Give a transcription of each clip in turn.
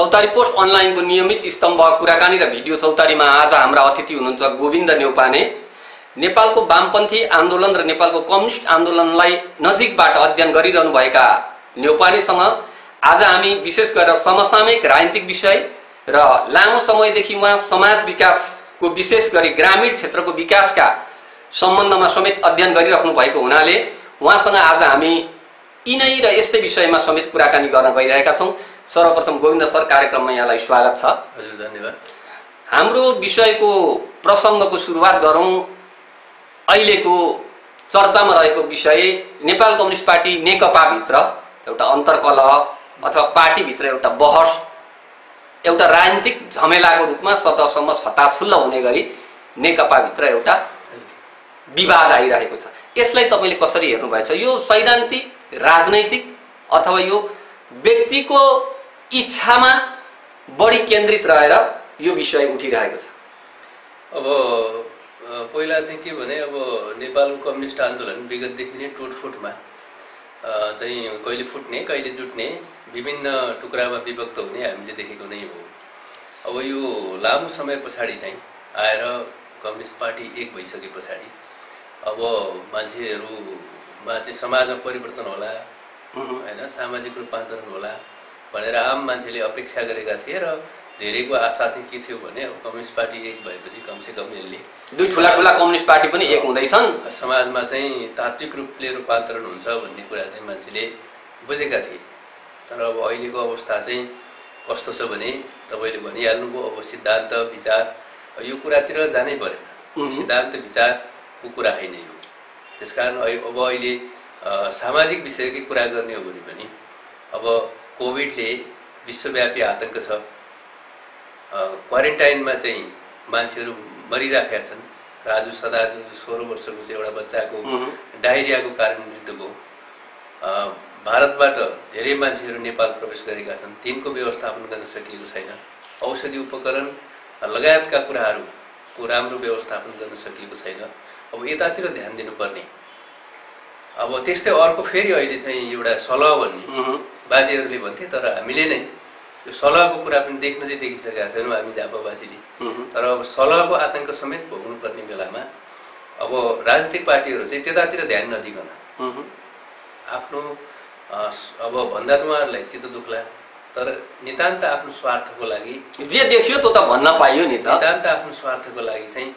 चौतारी पोस्ट अनलाइनको नियमित स्तम्भ कुराकानी र भिडियो चौतारीमा आज हाम्रा अतिथि हुनुहुन्छ गोविन्द न्यौपाने। नेपालको वामपन्थी आन्दोलन र नेपालको कम्युनिस्ट आन्दोलनलाई नजिकबाट अध्ययन गरिरहनुभएका न्यौपानेसँग आज हामी विशेष गरेर समसामयिक राजनीतिक विषय र लामो समयदेखि उहाँ समाज विकासको विशेष गरी ग्रामीण क्षेत्रको विकासका सम्बन्धमा समेत अध्ययन गरिराख्नु भएको हुनाले उहाँसँग आज हामी यिनै र यस्तै विषयमा समेत कुराकानी गर्न गइरहेका छौँ। सर्वप्रथम गोविन्द सर, कार्यक्रममा यहाँलाई स्वागत छ। हजुर, धन्यवाद। हाम्रो विषयको प्रसङ्गको सुरुवात गरौँ। अहिलेको चर्चामा रहेको विषय नेपाल कम्युनिस्ट पार्टी नेकपाभित्र एउटा अन्तर्कलह अथवा पार्टीभित्र एउटा बहस, एउटा राजनीतिक झमेलाको रूपमा सतहसम्म छताछुल्ल हुने गरी नेकपाभित्र एउटा विवाद आइरहेको छ। यसलाई तपाईँले कसरी हेर्नुभएको छ? यो सैद्धान्तिक, राजनैतिक अथवा यो व्यक्तिको इच्छामा बढी केन्द्रित रहेर यो विषय उठिरहेको छ? अब पहिला चाहिँ के भने, अब नेपालको कम्युनिस्ट आन्दोलन विगतदेखि नै टुटफुटमा चाहिँ कहिले फुट्ने कहिले जुट्ने, विभिन्न टुक्रामा विभक्त हुने हामीले देखेको नै हो। अब यो लामो समय पछाडि चाहिँ आएर कम्युनिस्ट पार्टी एक भइसके पछाडि अब मान्छेहरूमा चाहिँ समाजमा परिवर्तन होला होइन, सामाजिक रूपान्तरण होला भनेर आम मान्छेले अपेक्षा गरेका थिए र धेरैको आशा चाहिँ के थियो भने, अब कम्युनिस्ट पार्टी एक भएपछि कमसेकम यसले दुई ठुला कम्युनिस्ट पार्टी पनि एक हुँदैछन्, समाजमा चाहिँ तात्विक रूपले रूपान्तरण हुन्छ भन्ने कुरा चाहिँ मान्छेले बुझेका थिए। तर अब अहिलेको अवस्था चाहिँ कस्तो छ भने, तपाईँले भनिहाल्नुभयो, अब सिद्धान्त विचार यो कुरातिर जानै परेन। सिद्धान्त विचारको कुरा होइन यो। त्यसकारण अब अहिले सामाजिक विषयकै कुरा गर्ने हो भने पनि अब कोभिडले विश्वव्यापी आतंक छ। क्वारेन्टाइनमा चाहिँ मान्छेहरू मरिराखेका छन्। राजु सदाजु 16 वर्षको चाहिँ एउटा बच्चाको डायरियाको कारण मृत्यु भयो। भारतबाट धेरै मान्छेहरू नेपाल प्रवेश गरेका छन्, तिनको व्यवस्थापन गर्न सकिएको छैन। औषधि उपकरण लगायतका कुराहरूको राम्रो व्यवस्थापन गर्न सकिएको छैन। अब यतातिर ध्यान दिनुपर्ने। अब त्यस्तै अर्को फेरि अहिले चाहिँ एउटा सलह भन्ने बाजेहरूले भन्थे, तर हामीले नै त्यो सलहको कुरा पनि देख्न चाहिँ देखिसकेका छैनौँ हामी झापावासीले। तर अब सलहको आतंक समेत भोग्नुपर्ने बेलामा अब राजनीतिक पार्टीहरू चाहिँ त्यतातिर ध्यान नदिकन आफ्नो अब भन्दा त उहाँहरूलाई सित दुख्ला, तर नितान्त आफ्नो स्वार्थको लागि जे देखियो त्यो त भन्न पाइयो नि त। नितान्त आफ्नो स्वार्थको लागि चाहिँ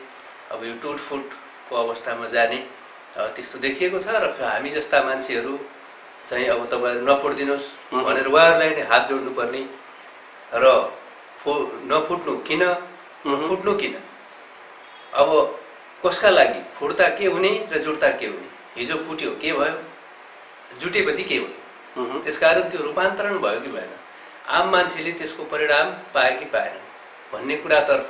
अब यो टुटफुटको अवस्थामा जाने त्यस्तो देखिएको छ। र हामी जस्ता मान्छेहरू चाहिँ अब तपाईँहरू नफुट्दिनुहोस् भनेर उहाँहरूलाई नै हात जोड्नुपर्ने र नफुट्नु किन, फुट्नु किन, अब कसका लागि, फुट्दा के हुने र जुट्दा के हुने। हिजो फुट्यो के भयो, जुटेपछि के भयो। त्यसकारण त्यो रूपान्तरण भयो कि भएन, आम मान्छेले त्यसको परिणाम पाए कि पाएन भन्ने कुरातर्फ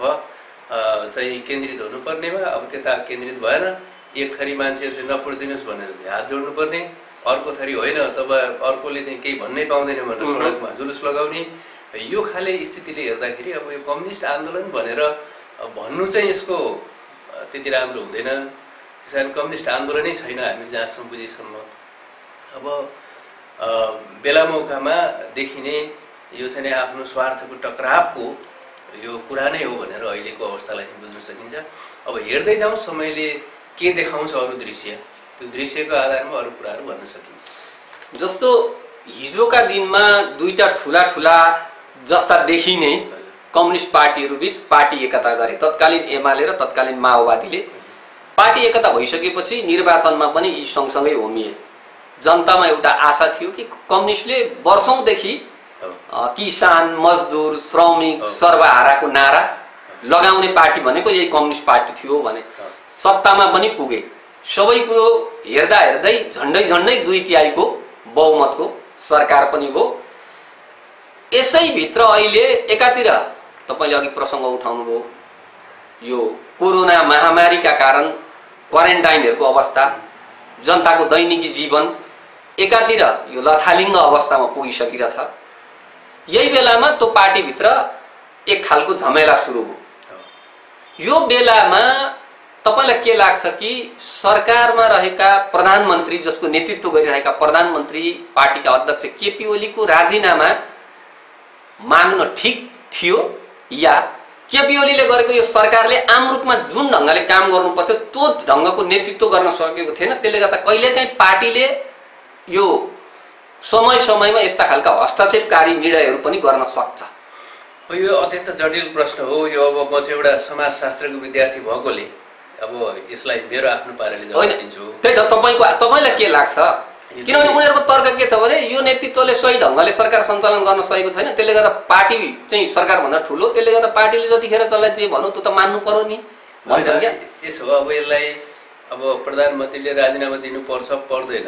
चाहिँ केन्द्रित हुनुपर्नेमा अब त्यता केन्द्रित भएन। एक थरी मान्छेहरू चाहिँ नफुट्दिनुहोस् भनेर चाहिँ हात जोड्नुपर्ने, अर्को थरी होइन तपाईँ अर्कोले चाहिँ केही भन्नै पाउँदैन भनेर सडकमा जुलुस लगाउने। यो खाले स्थितिले हेर्दाखेरि अब यो कम्युनिस्ट आन्दोलन भनेर भन्नु चाहिँ यसको त्यति राम्रो हुँदैन। त्यसकारण कम्युनिस्ट आन्दोलनै छैन हामी जहाँसम्म बुझेसम्म। अब बेला मौकामा देखिने यो चाहिँ आफ्नो स्वार्थको टकरावको यो कुरा नै हो भनेर अहिलेको अवस्थालाई चाहिँ बुझ्न सकिन्छ। अब हेर्दै जाउँ समयले के देखाउँछ अरू दृश्य, त्यो दृश्यको आधारमा अरू कुराहरू भन्न सकिन्छ। जस्तो हिजोका दिनमा दुईटा ठुला जस्ता देखिने कम्युनिस्ट पार्टीहरू बीच पार्टी एकता गरे, तत्कालीन एमाले र तत्कालीन माओवादीले। पार्टी एकता भइसकेपछि निर्वाचनमा पनि यी सँगसँगै होमिए। जनतामा एउटा आशा थियो कि कम्युनिस्टले वर्षौंदेखि किसान, मजदुर, श्रमिक, सर्वहाराको नारा लगाउने पार्टी भनेको यही कम्युनिस्ट पार्टी थियो भने सत्तामा पनि पुगे। सबै कुरो हेर्दा हेर्दै झन्डै 2/3 बहुमतको सरकार पनि भयो। यसैभित्र अहिले एकातिर तपाईँले अघि प्रसङ्ग उठाउनुभयो, यो कोरोना महामारीका कारण क्वारेन्टाइनहरूको अवस्था, जनताको दैनिकी जीवन एकातिर यो लथालिङ्ग अवस्थामा पुगिसकिरहेछ। यही बेलामा त्यो पार्टीभित्र एक खालको झमेला सुरु भयो। यो बेलामा तपाईलाई के लाग्छ कि सरकारमा रहेका प्रधानमन्त्री, जसको नेतृत्व गरिरहेका प्रधानमन्त्री पार्टीका अध्यक्ष केपी ओलीको राजीनामा माग्न ठिक थियो या केपी ओलीले गरेको यो सरकारले आम रूपमा जुन ढङ्गले काम गर्नु पर्थ्यो त्यो ढङ्गको नेतृत्व गर्न सकेको थिएन, त्यसले गर्दा कहिलेकाहीँ पार्टीले यो समयमा यस्ता खालका हस्तक्षेपकारी निर्णयहरू पनि गर्न सक्छ? यो अत्यन्त जटिल प्रश्न हो। यो अब म चाहिँ एउटा समाजशास्त्रको विद्यार्थी भएकोले अब यसलाई मेरो आफ्नो पाराले जवाफ दिन्छु। त्यही त तपाईलाई के लाग्छ? किनभने उनीहरूको तर्क के छ भने यो नेतृत्वले सही ढङ्गले सरकार सञ्चालन गर्न सकेको छैन, त्यसले गर्दा पार्टी चाहिँ सरकारभन्दा ठुलो, त्यसले गर्दा पार्टीले जतिखेर जसलाई जे भनौँ त्यो त मान्नु पर्यो नि भन्छन् क्या। यसो अब यसलाई अब प्रधानमन्त्रीले राजीनामा दिनुपर्छ पर्दैन,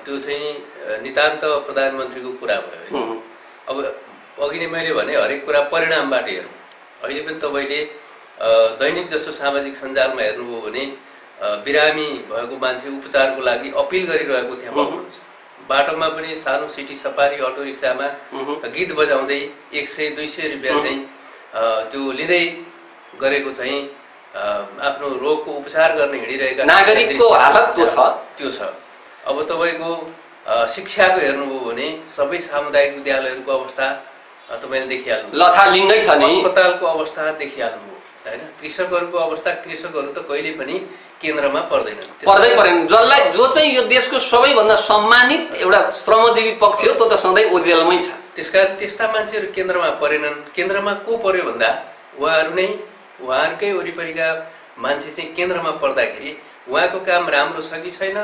त्यो चाहिँ नितान्त प्रधानमन्त्रीको कुरा भयो होइन। अब अघि नै मैले भने हरेक कुरा परिणामबाट हेरौँ। अहिले पनि तपाईँले दैनिक जसो सामाजिक सञ्जालमा हेर्नुभयो भने बिरामी भएको मान्छे उपचारको लागि अपिल गरिरहेको त्यहाँ पाउनुहुन्छ। बाटोमा पनि सानो सिटी सफारी अटो रिक्सामा गीत बजाउँदै 100-200 रुपियाँ चाहिँ त्यो लिँदै गरेको चाहिँ आफ्नो रोगको उपचार गर्न हिँडिरहेका नागरिकको हालत त्यो छ। अब तपाईँको शिक्षाको हेर्नुभयो भने सबै सामुदायिक विद्यालयहरूको अवस्था तपाईँले देखिहाल्नु, लथालिङ्गै छ नि। अस्पतालको अवस्था देखिहाल्नु होइन। कृषकहरूको अवस्था, कृषकहरू त कहिले पनि केन्द्रमा पर्दैन। जो चाहिँ यो देशको सबैभन्दा सम्मानित एउटा श्रमजीवी पक्ष हो त्यो त सधैँ ओजेलमै छ। त्यसकारण त्यस्ता मान्छेहरू केन्द्रमा परेनन्। केन्द्रमा को पर्यो भन्दा उहाँहरू नै, उहाँहरूकै वरिपरिका मान्छे चाहिँ केन्द्रमा पर्दाखेरि उहाँको काम राम्रो छ कि छैन,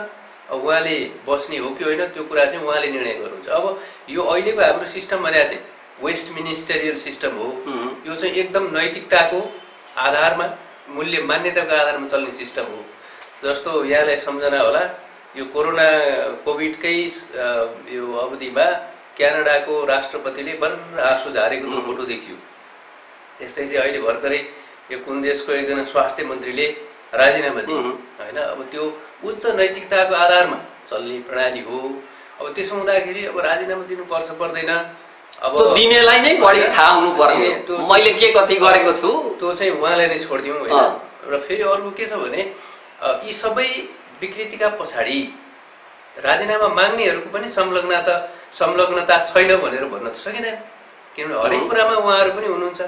उहाँले बस्ने हो कि होइन त्यो कुरा चाहिँ उहाँले निर्णय गर्नुहुन्छ। अब यो अहिलेको हाम्रो सिस्टम भने चाहिँ वेस्ट मिनिस्टेरियल सिस्टम हो। यो चाहिँ एकदम नैतिकताको आधारमा, मूल्य मान्यताको आधारमा चल्ने सिस्टम हो। जस्तो यहाँलाई सम्झना होला, यो कोभिडकै यो अवधिमा क्यानाडाको राष्ट्रपतिले बर्र आँसु झारेको त्यो फोटो देखियो। त्यस्तै चाहिँ अहिले भर्खरै यो कुन देशको एकजना स्वास्थ्य मन्त्रीले राजीनामा दिए होइन। अब त्यो उच्च नैतिकताको आधारमा चल्ने प्रणाली हो। अब त्यसो हुँदाखेरि अब राजीनामा दिनुपर्छ पर्दैन, अब दिनेलाई नै बढी थाहा हुनु पर्ने मैले के कति गरेको छु त्यो चाहिँ उहाँलाई नै छोडिदिउँ होइन। र फेरि अर्को के छ भने यी सबै विकृतिका पछाडि राजीनामा माग्नेहरूको पनि संलग्नता छैन भनेर भन्न त सकिँदैन, किनभने हरेक कुरामा उहाँहरू पनि हुनुहुन्छ।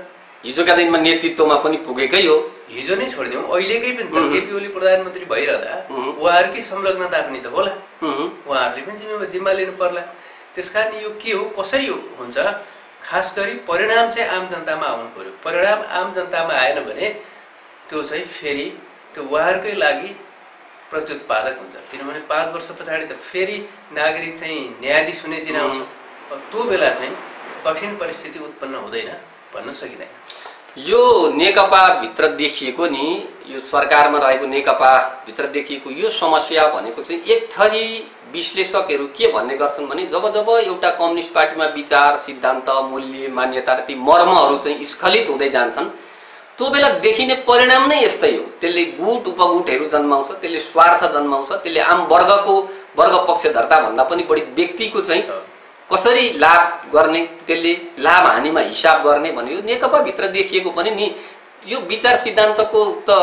हिजोका दिनमा नेतृत्वमा पनि पुगेकै हो। हिजो नै छोडिदिउँ, अहिलेकै पनि त केपी ओली प्रधानमन्त्री भइरहँदा उहाँहरूकै संलग्नता पनि त होला, उहाँहरूले पनि जिम्मा लिनु पर्ला। त्यसकारण यो के हो, कसरी हुन्छ, खास गरी परिणाम चाहिँ आम जनतामा आउनु पर्यो। परिणाम आम जनतामा आएन भने त्यो चाहिँ फेरि त्यो उहाँहरूकै लागि प्रत्युत्पादक हुन्छ। किनभने 5 वर्ष पछाडि त फेरि नागरिक चाहिँ न्यायाधीश हुने दिन आउँछ। त्यो बेला चाहिँ कठिन परिस्थिति उत्पन्न हुँदैन भन्न सकिँदैन। यो नेकपाभित्र देखिएको नि, यो सरकारमा रहेको नेकपाभित्र देखिएको यो समस्या भनेको चाहिँ एक थरी विश्लेषकहरू के भन्ने गर्छन् भने जब एउटा कम्युनिस्ट पार्टीमा विचार, सिद्धान्त, मूल्य, मान्यता र ती मर्महरू चाहिँ स्खलित हुँदै जान्छन् त्यो बेला देखिने परिणाम नै यस्तै हो। त्यसले गुट उपगुटहरू जन्माउँछ, त्यसले स्वार्थ जन्माउँछ, त्यसले आम वर्ग पक्षधर्ता भन्दा पनि बढी व्यक्तिको चाहिँ कसरी लाभ गर्ने, त्यसले लाभ हानिमा हिसाब गर्ने भन्ने नेकपाभित्र देखिएको पनि नि। यो विचार सिद्धान्तको त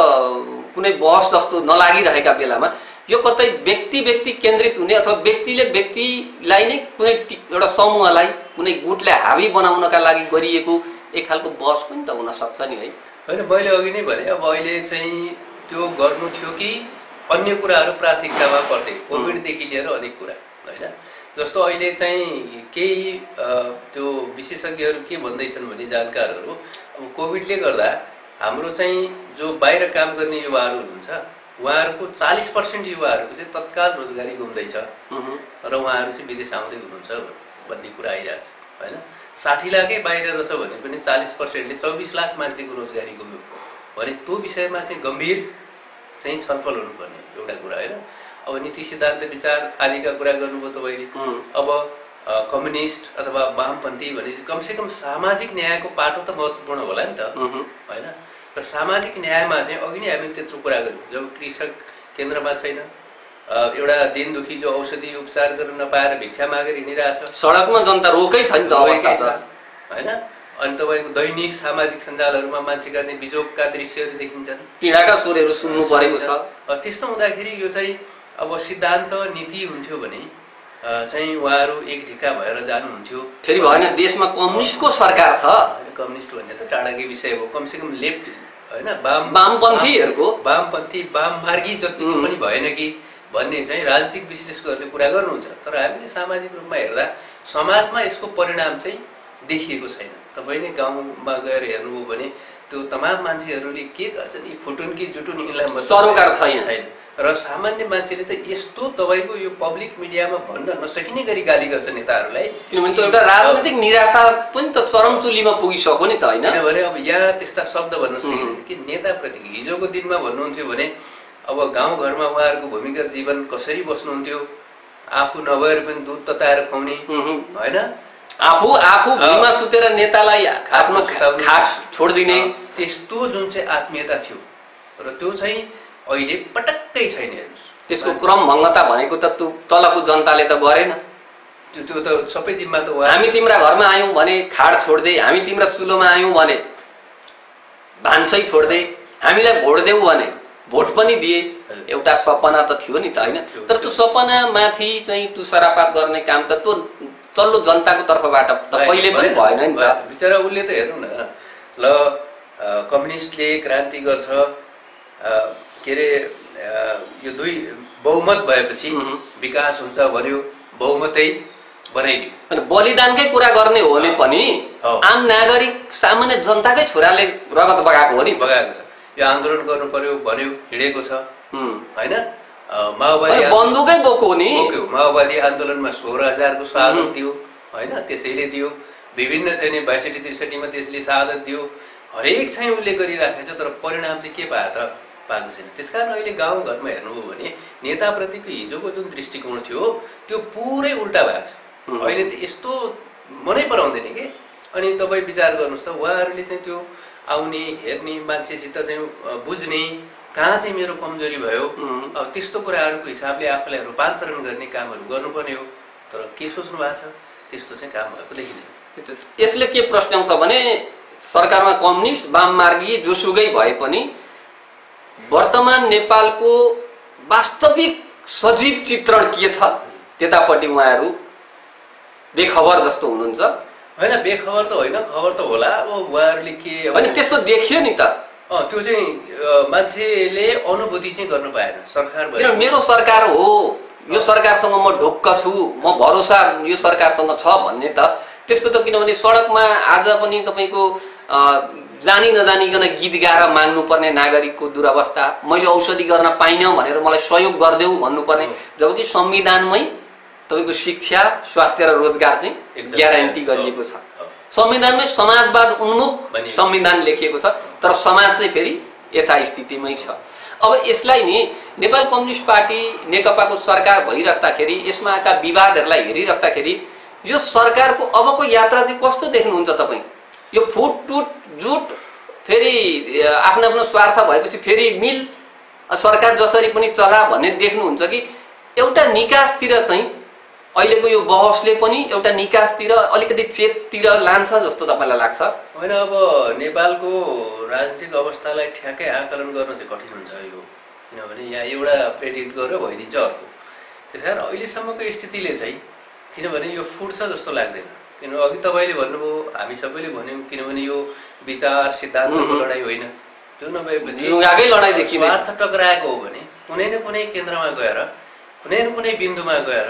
कुनै बहस जस्तो नलागिरहेका बेलामा यो कतै व्यक्ति केन्द्रित हुने अथवा व्यक्तिले व्यक्तिलाई नै कुनै एउटा समूहलाई, कुनै गुटलाई हावी बनाउनका लागि गरिएको एक खालको बहस पनि त हुन सक्छ नि है। होइन, मैले अघि नै भने अब अहिले चाहिँ त्यो गर्नु थियो कि अन्य कुराहरू प्राथमिकतामा पर्थे, कोभिडदेखि लिएर अनेक कुरा होइन। जस्तो अहिले चाहिँ केही त्यो विशेषज्ञहरू के भन्दैछन् भने जानकारहरू, अब कोभिडले गर्दा हाम्रो चाहिँ जो बाहिर काम गर्ने युवाहरू हुनुहुन्छ उहाँहरूको 40% युवाहरूको चाहिँ तत्काल रोजगारी गुम्दैछ र उहाँहरू चाहिँ विदेश आउँदै हुनुहुन्छ भन्ने कुरा आइरहेछ होइन। 60 लाखै बाहिर रहेछ भने पनि 40%ले 24 लाख मान्छेको रोजगारी गुम्यो भने त्यो विषयमा चाहिँ गम्भीर चाहिँ छलफल हुनुपर्ने एउटा कुरा होइन। अब नीति सिद्धान्त विचार आदिका कुरा गर्नुभयो तपाईँले। अब कम्युनिस्ट अथवा वामपन्थी भने कमसेकम सामाजिक न्यायको पाटो त महत्त्वपूर्ण होला नि त होइन। र सामाजिक न्यायमा चाहिँ अघि नै हामीले त्यत्रो कुरा गऱ्यौँ, जब कृषक केन्द्रमा छैन, एउटा दिन दुखी जो औषधि उपचार गर्न नपाएर भिक्षा मागेर हिँडिरहेछ, सडकमा जनता रोकै छ नि त अवस्था छ होइन। अनि तपाईँको दैनिक सामाजिक सञ्जालहरूमा मान्छेका चाहिँ बिजोगका दृश्यहरू देखिन्छन्, पीडाका स्वरहरू सुन्नु परेको छ। त्यस्तो हुँदाखेरि यो चाहिँ अब सिद्धान्त नीति हुन्थ्यो भने चाहिँ उहाँहरू एक ढिक्का भएर जानुहुन्थ्यो। फेरि भएन, देशमा कम्युनिस्टको सरकार छ। कम्युनिस्ट भन्ने त टाढाकै विषय हो, कमसेकम लेफ्ट होइन, वामपन्थीहरूको वामपन्थी वाममार्गी जतिको पनि भएन कि भन्ने चाहिँ राजनीतिक विश्लेषकहरूले कुरा गर्नुहुन्छ। तर हामीले सामाजिक रूपमा हेर्दा समाजमा यसको परिणाम चाहिँ देखिएको छैन। तपाईँले गाउँमा गएर हेर्नुभयो भने त्यो तमाम मान्छेहरूले के गर्छन्, यी फुटुन कि जुटुन यिनलाई सरोकार छैन। र सामान्य मान्छेले त यस्तो तपाईँको यो पब्लिक मिडियामा भन्न नसकिने गरी गाली गर्छ नेताहरूलाई। किनभने त्यो एउटा राजनीतिक निराशा पनि त चरमचुलीमा पुगिसक्यो नि त होइन। किनभने अब यहाँ त्यस्ता शब्द भन्न सकिँदैन कि नेताप्रति। हिजोको दिनमा भन्नुहुन्थ्यो भने अब गाउँघरमा उहाँहरूको भूमिगत जीवन कसरी बस्नुहुन्थ्यो, आफू नभएर पनि दुध तताएर खुवाउने होइन, आफू भुइँमा सुतेर नेतालाई आफ्नो खाट छोडिदिने, त्यस्तो जुन चाहिँ आत्मीयता थियो र त्यो चाहिँ अहिले पटक्कै छैन। हेर्नुहोस्, त्यसको क्रमभङ्गता भनेको त तलको जनताले त गरेन। त्यो त सबै जिम्मा त हामी तिम्रा घरमा आयौँ भने खाड छोड्दै, हामी तिम्रा चुलोमा आयौँ भने भान्सै छोड्दै, हामीलाई भोट देऊ भने भोट पनि दिए। एउटा सपना त थियो नि त होइन। तर त्यो सपनामाथि चाहिँ तुषारपात गर्ने काम त त्यो तल्लो जनताको तर्फबाट त पहिले पनि भएन नि त। बिचरा उसले त हेर्नु न, ल कम्युनिस्टले क्रान्ति गर्छ, के अरे यो दुई बहुमत भएपछि विकास हुन्छ भन्यो, बहुमतै बनाइदियो। अनि बलिदानकै कुरा गर्ने हो भने पनि आम नागरिक सामान्य जनताकै छोराले रगत बगाएको हो नि। बगाएको छ। यो आन्दोलन गर्नु पर्यो भन्यो, हिँडेको छ होइन। माओवादी बन्दुकै बोक्यो नि। माओवादी आन्दोलनमा 16,000 को शहादत दियो होइन, त्यसैले दियो। विभिन्न चाहिँ 62-63 त्यसले शहादत दियो। हरेक चाहिँ उसले गरिराखेको छ, तर परिणाम चाहिँ के पायो त? पाएको छैन। त्यसकारण अहिले गाउँघरमा हेर्नुभयो भने नेताप्रतिको हिजोको जुन दृष्टिकोण थियो त्यो पुरै उल्टा भएको छ। अहिले त यस्तो मनै पराउँदैन कि। अनि तपाईँ विचार गर्नुहोस् त, उहाँहरूले चाहिँ त्यो आउने हेर्ने मान्छेसित चाहिँ बुझ्ने कहाँ चाहिँ मेरो कमजोरी भयो, अब त्यस्तो कुराहरूको हिसाबले आफूलाई रूपान्तरण गर्ने कामहरू गर्नुपर्ने हो। तर के सोच्नु भएको छ, त्यस्तो चाहिँ काम भएको देखिँदैन। यसले के प्रश्नाउँछ भने सरकारमा कम्युनिस्ट वाममार्गी जोसुकै भए पनि वर्तमान नेपालको वास्तविक सजीव चित्रण के छ त्यतापट्टि उहाँहरू बेखबर जस्तो हुनुहुन्छ। होइन, बेखबर त होइन, खबर त होला। अब उहाँहरूले के अनि त्यस्तो देखियो नि त। त्यो चाहिँ मान्छेले अनुभूति चाहिँ गर्नु पाएन। सरकार भयो, मेरो सरकार हो, यो सरकारसँग म ढुक्क छु, म भरोसा यो सरकारसँग छ भन्ने त त्यस्तो त। किनभने सडकमा आज पनि तपाईँको जानी नजानिकन गीत गाएर माग्नुपर्ने नागरिकको दुरवस्था, मैले औषधि गर्न पाइनँ भनेर मलाई सहयोग गरिदेऊ भन्नुपर्ने, जबकि संविधानमै तपाईँको शिक्षा, स्वास्थ्य र रोजगार चाहिँ ग्यारेन्टी गरिएको छ। संविधानमै समाजवाद उन्मुख संविधान लेखिएको छ, तर समाज चाहिँ फेरि यथास्थितिमै छ। अब यसलाई नि नेपाल कम्युनिस्ट पार्टी नेकपाको सरकार भइराख्दाखेरि यसमा आएका विवादहरूलाई हेरिराख्दाखेरि यो सरकारको अबको यात्रा चाहिँ कस्तो देख्नुहुन्छ तपाईँ? यो फुटटुट जुट फेरि आफ्नो आफ्नो स्वार्थ भएपछि फेरि मिल सरकार जसरी पनि चला भन्ने देख्नुहुन्छ कि एउटा निकासतिर चाहिँ अहिलेको यो बहसले पनि एउटा निकासतिर अलिकति चेततिर लान्छ जस्तो तपाईँलाई लाग्छ? होइन, अब नेपालको राजनीतिक अवस्थालाई ठ्याक्कै आकलन गर्न चाहिँ कठिन हुन्छ यो। किनभने यहाँ एउटा प्रेडिक्ट गरेर भइदिन्छ अर्को। त्यसकारण अहिलेसम्मको स्थितिले चाहिँ, किनभने यो फुट्छ जस्तो लाग्दैन। किनभने अघि तपाईँले भन्नुभयो, हामी सबैले भन्यौँ, किनभने यो विचार सिद्धान्तको लडाइँ होइन। त्यो नभएपछि स्वार्थ टक्राएको हो भने कुनै न कुनै केन्द्रमा गएर, कुनै न कुनै बिन्दुमा गएर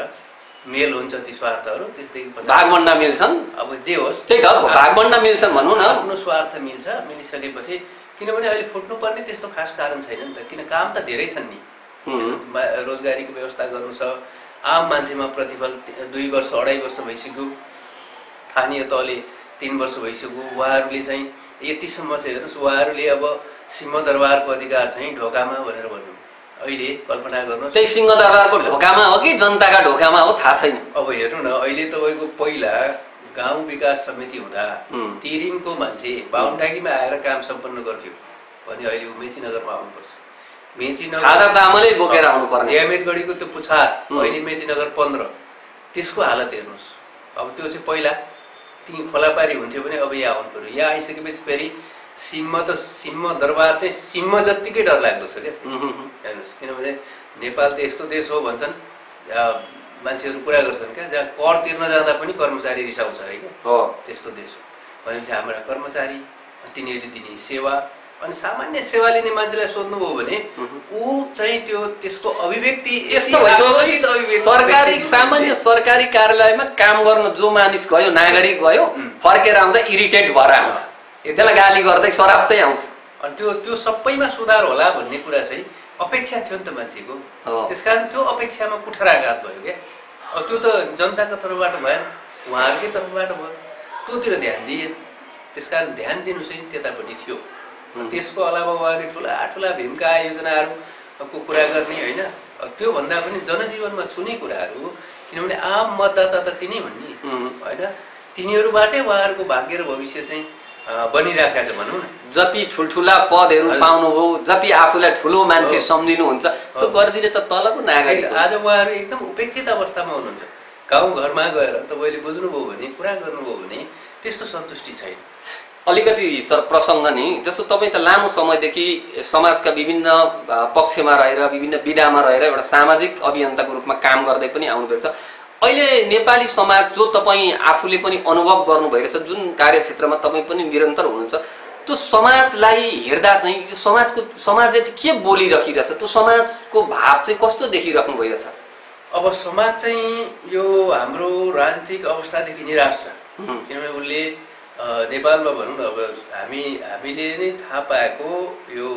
मेल हुन्छ ती स्वार्थहरू। त्यसदेखि पछि भागभण्डा मिल्छन्। अब जे होस् त्यही त, भागभण्डा मिल्छन् भनौँ न। आफ्नो स्वार्थ मिल्छ, मिलिसकेपछि किनभने अहिले फुट्नुपर्ने त्यस्तो खास कारण छैन नि त। किन काम त धेरै छन् नि। रोजगारीको व्यवस्था गर्नु छ, आम मान्छेमा प्रतिफल 2 वर्ष 2.5 वर्ष भइसक्यो, स्थानीय तहले 3 वर्ष भइसक्यो। उहाँहरूले चाहिँ यतिसम्म चाहिँ हेर्नुहोस्, उहाँहरूले अब सिंहदरबारको अधिकार चाहिँ ढोकामा भनेर भन्नु। अहिले कल्पना गर्नुहोस्, त्यही सिंहदरबारको ढोकामा हो कि जनताका ढोकामा हो थाहा छैन। अब हेर्नु न, अहिले तपाईँको पहिला गाउँ विकास समिति हुँदा तिरिङको मान्छे बाहुनडाँगीमा आएर काम सम्पन्न गर्थ्यो भने अहिले ऊ मेचीनगरमा आउनुपर्छ। मेचीनगर खादा चामलै बोकेर आउनुपर्ने। ज्यामिरगढीको त्यो पुछार अहिले मेचीनगर 15, त्यसको हालत हेर्नुहोस्। अब त्यो चाहिँ पहिला ती खोलापारी हुन्थ्यो भने अब यहाँ आउनु पर्यो। यहाँ आइसकेपछि फेरि सिंहदरबार चाहिँ सिंह जत्तिकै डर लाग्दो छ क्या। हेर्नुहोस्, किनभने नेपाल त यस्तो देश हो भन्छन्, मान्छेहरू कुरा गर्छन् क्या, जहाँ कर तिर्न जाँदा पनि कर्मचारी रिसाउँछ अरे क्या, त्यस्तो देश हो। भनेपछि हाम्रा कर्मचारी, तिनीहरूले दिने सेवा, अनि सामान्य सेवा लिने मान्छेलाई सोध्नुभयो भने ऊ चाहिँ त्यसको अभिव्यक्ति यस्तो भइसक्यो। सरकारी सामान्य सरकारी कार्यालयमा काम गर्न जो मानिस गयो, नागरिक गयो, फर्केर आउँदा इरिटेट भएर आउँछ, त्यसलाई गाली गर्दै सराप्दै आउँछ। अनि त्यो सबैमा सुधार होला भन्ने कुरा चाहिँ अपेक्षा थियो नि त मान्छेको। त्यसकारण त्यो अपेक्षामा कुठाराघात भयो क्या। अब त्यो त जनताको तर्फबाट भएन, उहाँहरूकै तर्फबाट भयो, त्योतिर ध्यान दिएन। त्यसकारण ध्यान दिनु चाहिँ त्यतापट्टि थियो। त्यसको अलावा उहाँले ठुला ठुला भीमका योजनाहरूको कुरा गर्ने होइन, त्योभन्दा पनि जनजीवनमा छुने कुराहरू, किनभने आम मतदाता त तिनै भन्ने होइन, तिनीहरूबाटै उहाँहरूको भाग्य र भविष्य चाहिँ बनिरहेको छ भनौँ न। जति ठुल्ठुला पदहरू पाउनुभयो, जति आफूलाई ठुलो मान्छे सम्झिनुहुन्छ, त्यो गरिदिने त तलको नागरिक। आज उहाँहरू एकदम उपेक्षित अवस्थामा हुनुहुन्छ। गाउँघरमा गएर तपाईँले बुझ्नुभयो भने, कुरा गर्नुभयो भने त्यस्तो सन्तुष्टि छैन। अलिकति सर प्रसङ्ग नि, जस्तो तपाईँ त लामो समयदेखि समाजका विभिन्न पक्षमा रहेर, विभिन्न विधामा रहेर एउटा सामाजिक अभियन्ताको रूपमा काम गर्दै पनि आउनुभएको छ। अहिले नेपाली समाज जो तपाईँ आफूले पनि अनुभव गर्नु भइरहेछ, जुन कार्यक्षेत्रमा तपाईँ पनि निरन्तर हुनुहुन्छ, त्यो समाजलाई हेर्दा चाहिँ यो समाजले चाहिँ के बोलिराखिरहेछ, त्यो समाजको भाव चाहिँ कस्तो देखिराख्नु भइरहेछ? अब समाज चाहिँ यो हाम्रो राजनीतिक अवस्थादेखि निराश छ। किनभने उसले नेपालमा भनौँ न, अब हामीले नै थाहा पाएको यो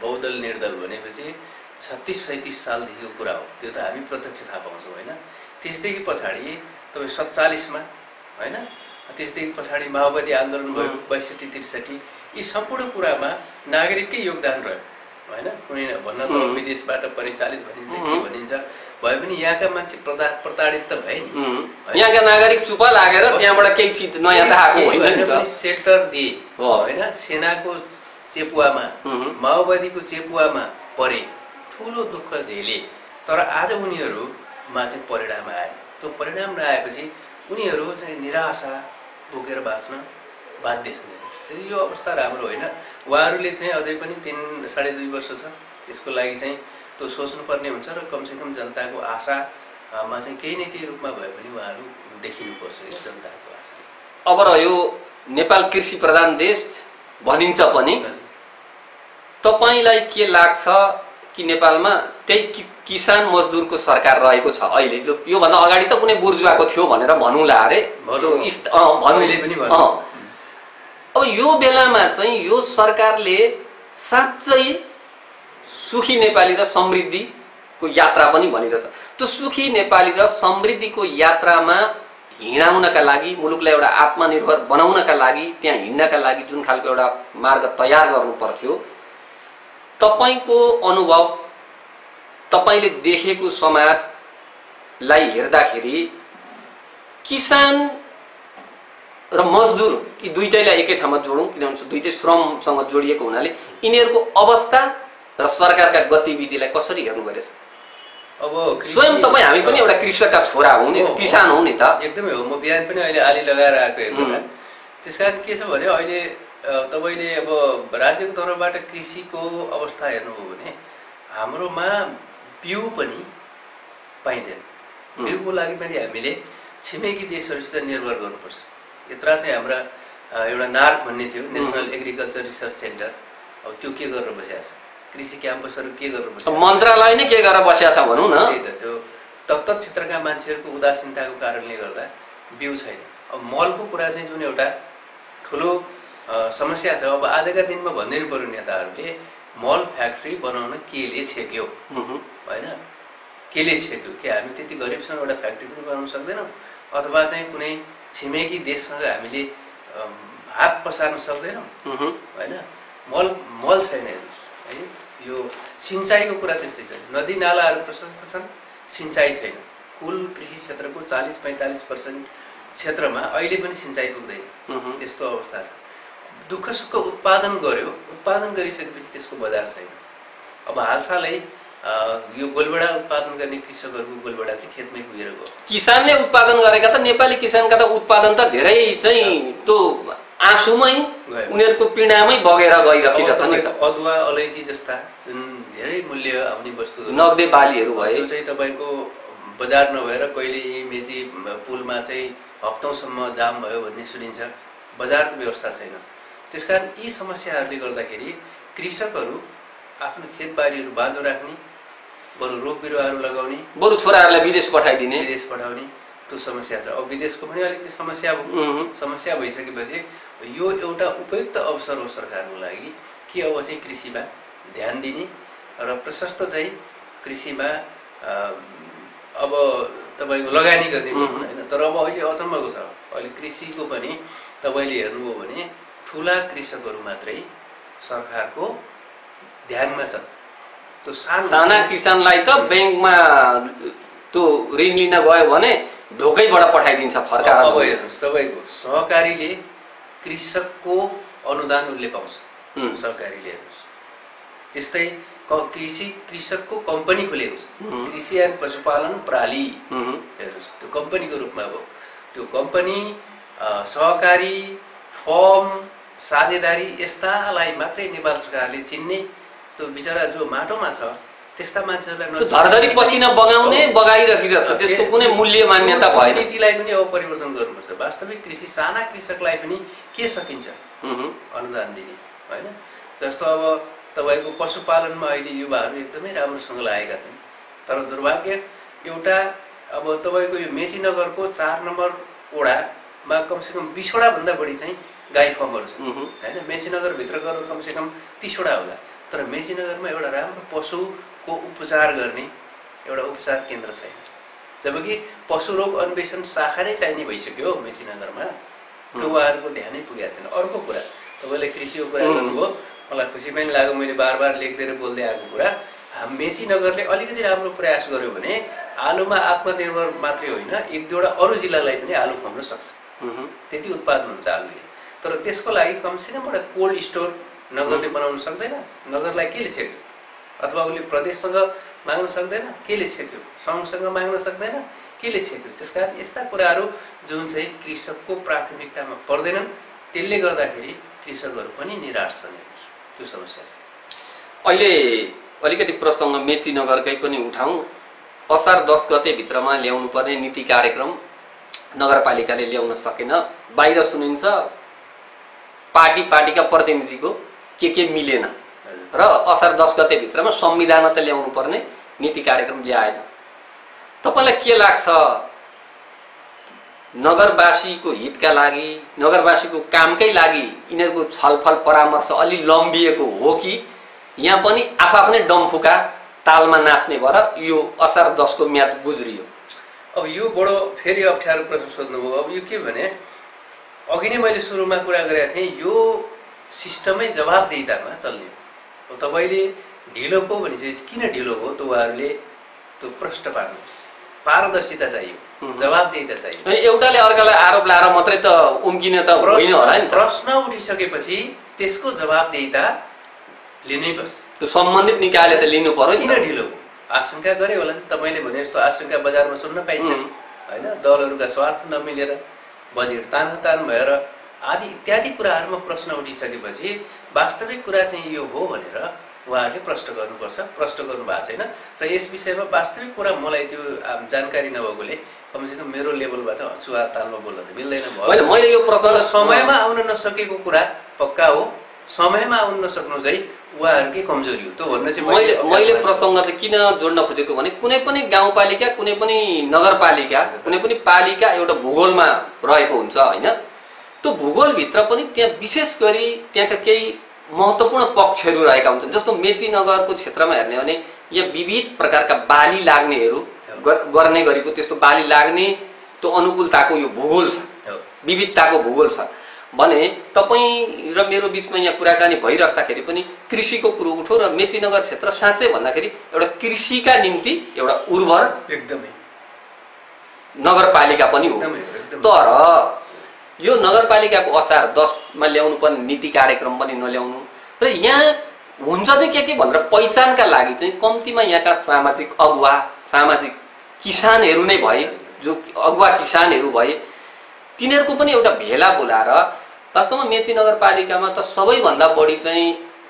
बहुदल निर्दल भनेपछि 36-37 सालदेखिको कुरा हो। त्यो त हामी प्रत्यक्ष थाहा पाउँछौँ होइन। त्यसदेखि पछाडि तपाईँ 47मा होइन, त्यसदेखि पछाडि माओवादी आन्दोलन भयो 62-63, यी सम्पूर्ण कुरामा नागरिककै योगदान रह्यो होइन। कुनै भन्न त विदेशबाट परिचालित भनिन्छ के भनिन्छ भए पनि यहाँका मान्छे प्रताडित त भए नि। यहाँका नागरिक चुप लागेर त्यहाँबाट केही चिज नयाँ त आएको होइन नि त। सेल्टर दिए होइन, सेनाको चेपुवामा, माओवादीको चेपुवामा परे, ठुलो दुःख झेले, तर आज उनीहरूमा चाहिँ परिणाम आयो। त्यो परिणाम नआएपछि उनीहरू चाहिँ निराशा बोकेर बाँच्न बाध्य छन्। यो अवस्था राम्रो होइन। उहाँहरूले चाहिँ अझै पनि 3-2.5 वर्ष छ, यसको लागि चाहिँ त्यो सोच्नुपर्ने हुन्छ र कमसेकम जनताको आशामा चाहिँ केही न केही रूपमा भए पनि उहाँहरू देखिनुपर्छ क्या जनताको आशा। अब रह्यो नेपाल कृषि प्रधान देश भनिन्छ पनि, तपाईँलाई के लाग्छ कि नेपालमा त्यही किसान मजदुरको सरकार रहेको छ अहिले? योभन्दा अगाडि त कुनै बुर्जुवाको थियो भनेर भनौँला अरे, अब यो बेलामा चाहिँ यो सरकारले साँच्चै सुखी नेपाली र समृद्धिको यात्रा पनि भनिरहेछ। त्यो सुखी नेपाली र समृद्धिको यात्रामा हिँडाउनका लागि, मुलुकलाई एउटा आत्मनिर्भर बनाउनका लागि, त्यहाँ हिँड्नका लागि जुन खालको एउटा मार्ग तयार गर्नु पर्थ्यो, तपाईँको अनुभव, तपाईँले देखेको समाजलाई हेर्दाखेरि किसान र मजदुर यी दुईटैलाई एकै ठाउँमा जोडौँ, किनभने दुईटै श्रमसँग जोडिएको हुनाले यिनीहरूको अवस्था र सरकारका गतिविधिलाई कसरी हेर्नु भइरहेछ? अब स्वयं तपाईँ हामी पनि एउटा कृषकका छोरा हौ नि, किसान हौ नि त। एकदमै हो। म बिहान पनि अहिले आली लगाएर आएको एउटा। त्यसकारण के छ भने अहिले तपाईँले अब राज्यको तर्फबाट कृषिको अवस्था हेर्नुभयो भने हाम्रोमा बिउ पनि पाइँदैन। बिउको लागि पनि हामीले छिमेकी देशहरूसित निर्भर गर्नुपर्छ। यत्र चाहिँ हाम्रा एउटा नार्क भन्ने थियो, नेसनल एग्रिकल्चर रिसर्च सेन्टर, अब त्यो के गरेर बसेको छ? कृषि क्याम्पसहरू के गरेर बसेको छ? मन्त्रालय नै के गरेर बसेको छ भनौँ न। त्यही त, त्यो तत्त क्षेत्रका मान्छेहरूको उदासीनताको कारणले गर्दा बिउ छैन। अब मलको कुरा चाहिँ जुन एउटा ठुलो समस्या छ। अब आजका दिनमा भनिदिनु पर्यो नेताहरूले, मल फ्याक्ट्री बनाउन केले छेक्यो होइन, केले छेक्यो कि हामी त्यति गरिब छौँ एउटा फ्याक्ट्री पनि बनाउन सक्दैनौँ, अथवा चाहिँ कुनै छिमेकी देशसँग हामीले हात पसार्न सक्दैनौँ होइन। मल छैन हेर्नुहोस् है। यो सिँचाइको कुरा त्यस्तै छ। नदी नालाहरू प्रशस्त छन्, सिँचाइ छैन। कुल कृषि क्षेत्रको 40-45% क्षेत्रमा अहिले पनि सिँचाइ पुग्दैन, त्यस्तो अवस्था छ। दुःख सुख उत्पादन गर्यो, उत्पादन गरिसकेपछि त्यसको बजार छैन। अब हालसालै यो गोलबेडा उत्पादन गर्ने कृषकहरूको गोलबेडा चाहिँ खेतमै पुगेर गयो। किसानले उत्पादन गरेका त नेपाली किसानका त उत्पादन त धेरै चाहिँ त्यो आँसुमै उनीहरूको पीडामै बगेर गइरहेको छ नि त। अदुवा अलैँची जस्ता जुन धेरै मूल्य आउने वस्तुहरू, नगदे बालीहरू भए, त्यो चाहिँ तपाईँको बजार नभएर कहिले यही मेची पुलमा चाहिँ हप्तौँसम्म जाम भयो भन्ने सुनिन्छ। बजारको व्यवस्था छैन। त्यसकारण यी समस्याहरूले गर्दाखेरि कृषकहरू आफ्नो खेतबारीहरू बाँझो राख्ने, बरु रुख बिरुवाहरू लगाउने, बरु छोराहरूलाई विदेश पठाइदिने, विदेश पठाउने त्यो समस्या छ। अब विदेशको पनि अलिकति समस्या भइसकेपछि यो एउटा उपयुक्त अवसर हो सरकारको लागि कि अब चाहिँ कृषिमा ध्यान दिने र प्रशस्त चाहिँ कृषिमा अब तपाईँको लगानी गर्ने होइन। तर अब अहिले अचम्मको छ, अहिले कृषिको पनि तपाईँले हेर्नुभयो भने ठुला कृषकहरू मात्रै सरकारको ध्यानमा छन्। त्यो साना किसानलाई त ब्याङ्कमा त्यो ऋण लिन गयो भने ढोकैबाट पठाइदिन्छ फर्काएर। अब हेर्नुहोस् तपाईँको सहकारीले कृषकको अनुदान उसले पाउँछ, सहकारीले। हेर्नुहोस् त्यस्तै कृषकको कम्पनी खोलेको छ, कृषि एन्ड पशुपालन प्रणाली। हेर्नुहोस् त्यो कम्पनीको रूपमा भयो। त्यो कम्पनी, सहकारी, फर्म, साझेदारी यस्तालाई मात्रै नेपाल सरकारले चिन्ने। त्यो बिचरा जो माटोमा छ त्यस्ता मान्छेहरूलाई धरधरी पसिना बगाउने बगाइराखिरहेको छ, त्यसको कुनै मूल्य मान्यता भएन। नीतिलाई पनि अब परिवर्तन गर्नुपर्छ। वास्तविक कृषि साना कृषकलाई पनि के सकिन्छ अनुदान दिने होइन। जस्तो अब तपाईँको पशुपालनमा अहिले युवाहरू एकदमै राम्रोसँग लागेका छन्। तर दुर्भाग्य एउटा अब तपाईँको यो मेचीनगरको 4 नम्बर वडामा कमसेकम 20 वडाभन्दा बढी चाहिँ गाई फर्महरू छन् होइन। मेचीनगरभित्र गएर कमसेकम 30 वडा होला। तर मेचीनगरमा एउटा राम्रो पशुको उपचार गर्ने एउटा उपचार केन्द्र छैन। जबकि पशु रोग अन्वेषण शाखा नै चाहिने भइसक्यो मेचीनगरमा। त्यो उहाँहरूको ध्यानै पुगेको छैन। अर्को कुरा तपाईँले कृषिको कुरा गर्नुभयो, मलाई खुसी पनि लाग्यो। मैले बार लेख्दै बोल्दै आएको कुरा, मेचीनगरले अलिकति राम्रो प्रयास गर्यो भने आलुमा आत्मनिर्भर मात्रै होइन, 1-2वटा अरू जिल्लालाई पनि आलु खुवाउन सक्छ। त्यति उत्पादन हुन्छ आलुले। तर त्यसको लागि कमसेकम एउटा कोल्ड स्टोर नगरले बनाउन सक्दैन। नगरलाई केले सेक्यो? अथवा उसले प्रदेशसँग माग्न सक्दैन, केले सेक्यो? सङ्घसँग माग्न सक्दैन, केले सेक्यो? त्यसकारण यस्ता कुराहरू जुन चाहिँ कृषकको प्राथमिकतामा पर्दैनन्, त्यसले गर्दाखेरि कृषकहरू पनि निराश छन्। त्यो समस्या छ। अहिले अलिकति प्रसङ्ग मेचीनगरकै पनि उठाउँ। असार 10 गते भित्रमा ल्याउनु पर्ने नीति कार्यक्रम नगरपालिकाले ल्याउन सकेन। बाहिर सुनिन्छ पार्टीका प्रतिनिधिको के मिलेन र असार 10 गते भित्रमा संविधान त ल्याउनु पर्ने नीति कार्यक्रम ल्याएन। तपाईलाई के लाग्छ, नगरवासीको हितका लागि, नगरवासीको कामकै लागि यिनीहरूको छलफल परामर्श अलि लम्बिएको हो कि यहाँ पनि आफ्नै डम्फुका तालमा नाच्ने भएर यो असार 10 को म्याद गुज्रियो? अब यो बडो फेरि अप्ठ्यारो प्रश्न सोध्नुभयो। अब यो के भने अघि नै मैले सुरुमा कुरा गरेको थिएँ, यो सिस्टमै जवाबदेहितामा चल्ने हो। तपाईँले ढिलो पो भनिसकेपछि किन ढिलो हो त उहाँहरूले त्यो प्रश्न पार्नुपर्छ। पारदर्शिता चाहियो, जवाबदेहिता चाहियो। एउटाले अर्कालाई आरोप लाएर मात्रै त उम्किने त होइन होला नि। प्रश्न उठिसकेपछि त्यसको जवाबदेहिता लिनै पर्छ। त्यो सम्बन्धित निकायले त लिनु पर्यो। किन ढिलो हो? आशंका गरे होला नि। तपाईँले भने जस्तो आशंका बजारमा सुन्न पाइन्छ होइन। दलहरूका स्वार्थ नमिलेर, बजेट तान भएर आदि इत्यादि कुराहरूमा प्रश्न उठिसकेपछि वास्तविक कुरा चाहिँ यो हो भनेर उहाँहरूले प्रश्न गर्नुपर्छ। प्रश्न गर्नु भएको छैन र यस विषयमा वास्तविक कुरा मलाई त्यो जानकारी नभएकोले कमसेकम मेरो लेभलबाट अछुवा तालमा बोल्न मिल्दैन भयो। मैले यो प्रश्न समयमा आउन नसकेको कुरा पक्का हो। समयमा आउन नसक्नु चाहिँ उहाँहरूकै कमजोरी हो। त्यो भन्न चाहिँ मैले प्रसङ्ग चाहिँ किन जोड्न खोजेको भने कुनै पनि गाउँपालिका, कुनै पनि नगरपालिका, कुनै पनि पालिका एउटा भूगोलमा रहेको हुन्छ होइन। त्यो भूगोलभित्र पनि त्यहाँ विशेष गरी त्यहाँका केही महत्त्वपूर्ण पक्षहरू रहेका हुन्छन्। जस्तो मेचीनगरको क्षेत्रमा हेर्ने भने यहाँ विविध प्रकारका बाली लाग्नेहरू गर्ने गरेको त्यस्तो बाली लाग्ने त्यो अनुकूलताको यो भूगोल छ, विविधताको भूगोल छ भने तपाईँ र मेरो बिचमा यहाँ कुराकानी भइराख्दाखेरि पनि कृषिको कुरो उठो र मेचीनगर क्षेत्र साँच्चै भन्दाखेरि एउटा कृषिका निम्ति एउटा उर्वर एकदमै नगरपालिका पनि हो। तर यो नगरपालिकाको असार 10 मा ल्याउनु पर्ने नीति कार्यक्रम पनि नल्याउनु र यहाँ हुन्छ चाहिँ के भनेर पहिचानका लागि चाहिँ कम्तीमा यहाँका सामाजिक अगुवा, सामाजिक किसानहरू नै भए, जो अगुवा किसानहरू भए, तिनीहरूको पनि एउटा भेला बोलाएर वास्तवमा मेची नगरपालिकामा त सबैभन्दा बढी चाहिँ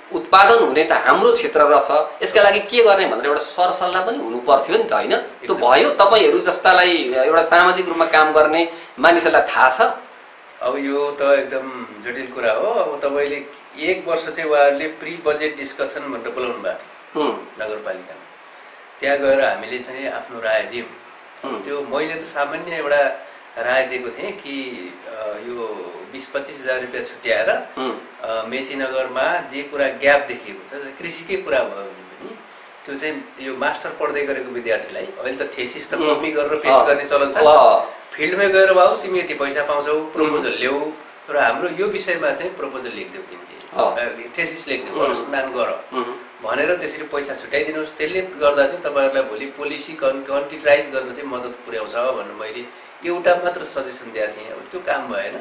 उत्पादन हुने त हाम्रो क्षेत्र रहेछ, यसका लागि के गर्ने भनेर एउटा सरसल्लाह पनि हुनु पर्थ्यो नि त, होइन? त्यो भयो? तपाईँहरू जस्तालाई एउटा सामाजिक रूपमा काम गर्ने मानिसहरूलाई थाहा छ? अब यो त एकदम जटिल कुरा हो। अब तपाईँले 1 वर्ष चाहिँ उहाँहरूले प्री बजेट डिस्कसन भनेर बोलाउनु भएको थियो नगरपालिकामा। त्यहाँ गएर हामीले चाहिँ आफ्नो राय दियौँ। त्यो मैले त सामान्य एउटा राय दिएको थिएँ कि यो 20-25 हजार रुपियाँ छुट्याएर मेची नगरमा जे कुरा ग्याप देखिएको छ, कृषिकै कुरा भयो भने पनि त्यो चाहिँ यो मास्टर पढ्दै गरेको विद्यार्थीलाई अहिले त थेसिस त कपी गरेर पेस्ट गर्ने चलन छ। फिल्डमै गएर बाबु तिमी यति पैसा पाउँछौ, प्रपोजल ल्याऊ र हाम्रो यो विषयमा चाहिँ प्रपोजल लेखिदेऊ, तिमीले थेसिस लेखिदेऊ, अनुसन्धान गर भनेर त्यसरी पैसा छुट्याइदिनुहोस्। त्यसले गर्दा चाहिँ तपाईँहरूलाई भोलि पोलिसी कन्क्रिटाइज गर्न चाहिँ मद्दत पुर्याउँछ भनेर मैले एउटा मात्र सजेसन दिएको थिएँ। अब त्यो काम भएन।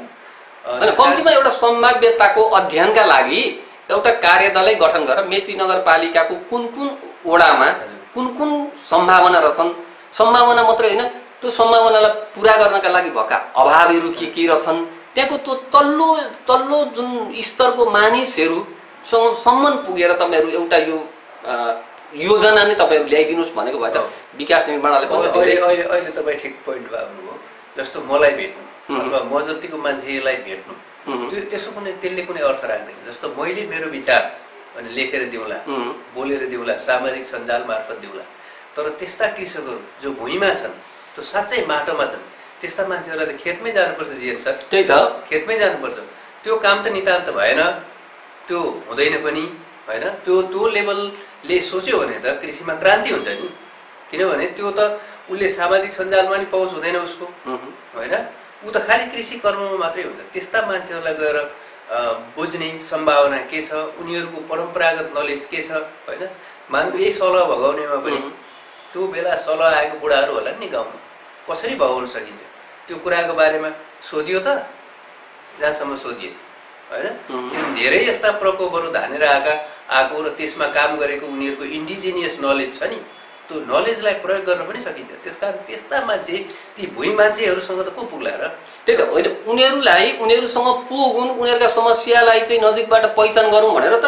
अनि कम्तीमा एउटा सम्भाव्यताको अध्ययनका लागि एउटा कार्यदलै गठन गरेर मेची नगरपालिकाको कुन कुन वडामा कुन कुन सम्भावना रहेछन्, सम्भावना मात्रै होइन, त्यो सम्भावनालाई पुरा गर्नका लागि भएका अभावहरू के रहेछन्, त्यहाँको त्यो तल्लो जुन स्तरको मानिसहरूसम्म पुगेर तपाईँहरू एउटा यो योजना नै तपाईँहरू ल्याइदिनुहोस् भनेको भए त विकास निर्माणले अहिले तपाईँ ठिक पोइन्ट आउनुभयो। जस्तो मलाई भेट्नु अथवा म जतिको मान्छेलाई भेट्नु त्यसो कुनै त्यसले कुनै अर्थ राख्दैन। जस्तो मैले मेरो विचार अनि लेखेर दिउँला, बोलेर दिउँला, सामाजिक सञ्जाल मार्फत दिउँला, तर त्यस्ता कृषकहरू जो भुइँमा छन्, त्यो साँच्चै माटोमा छन्, त्यस्ता मान्छेहरूलाई त खेतमै जानुपर्छ। जिएन सर, त्यही त खेतमै जानुपर्छ। त्यो काम त नितान्त भएन, त्यो हुँदैन पनि, होइन? त्यो लेभलले सोच्यो भने त कृषिमा क्रान्ति हुन्छ नि। किनभने त्यो त उसले सामाजिक सञ्जालमा नि पहुँच हुँदैन उसको, होइन? ऊ त खालि कृषि कर्ममा मात्रै हुन्छ। त्यस्ता मान्छेहरूलाई गएर बुझ्ने सम्भावना के छ, उनीहरूको परम्परागत नलेज के छ, होइन? मान्नु यही सलह भगाउनेमा पनि त्यो बेला सलह आएको बुढाहरू होला नि गाउँमा, कसरी भगाउन सकिन्छ त्यो कुराको बारेमा सोधियो त, जहाँसम्म सोधियो, होइन? किनभने धेरै यस्ता प्रकोपहरू धानेर आएको र त्यसमा काम गरेको उनीहरूको इन्डिजिनियस नलेज छ नि, त्यो नलेजलाई प्रयोग गर्न पनि सकिन्छ। त्यसकारण त्यस्ता मान्छे, ती भुइँ मान्छेहरूसँग त को पुग्ला र? त्यही त होइन, उनीहरूसँग पुगुन्, उनीहरूका समस्यालाई चाहिँ नजिकबाट पहिचान गरौँ भनेर त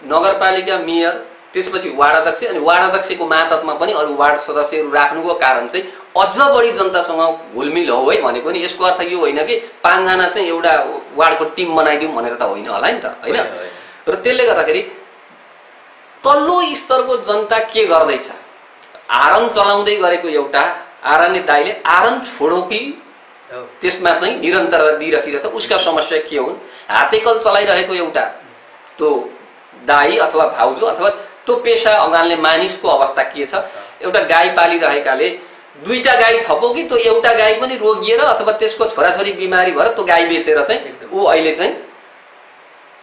नगरपालिका मेयर, त्यसपछि वार्ड अध्यक्ष, अनि वार्ड अध्यक्षको मातहतमा पनि अरू वार्ड सदस्यहरू राख्नुको कारण चाहिँ अझ बढी जनतासँग घुलमिल हो है भनेको नि। यसको अर्थ यो होइन कि 5 जना चाहिँ एउटा वार्डको टिम बनाइदिउँ भनेर त होइन होला नि त, होइन? र त्यसले गर्दाखेरि तल्लो स्तरको जनता के गर्दैछ, आरन चलाउँदै गरेको एउटा आरन्य दाइले आरन छोडौँ कि त्यसमा चाहिँ निरन्तर दिइराखिरहेछ, उसका समस्या के हुन्? हातेकल चलाइरहेको एउटा त्यो दाई अथवा भाउजू अथवा त्यो पेसा अगाल्ने मानिसको अवस्था के छ? एउटा गाई पालिरहेकाले 2टा गाई थपो कि त्यो एउटा गाई पनि रोगिएर अथवा त्यसको छोराछोरी बिमारी भएर त्यो गाई बेचेर चाहिँ ऊ अहिले चाहिँ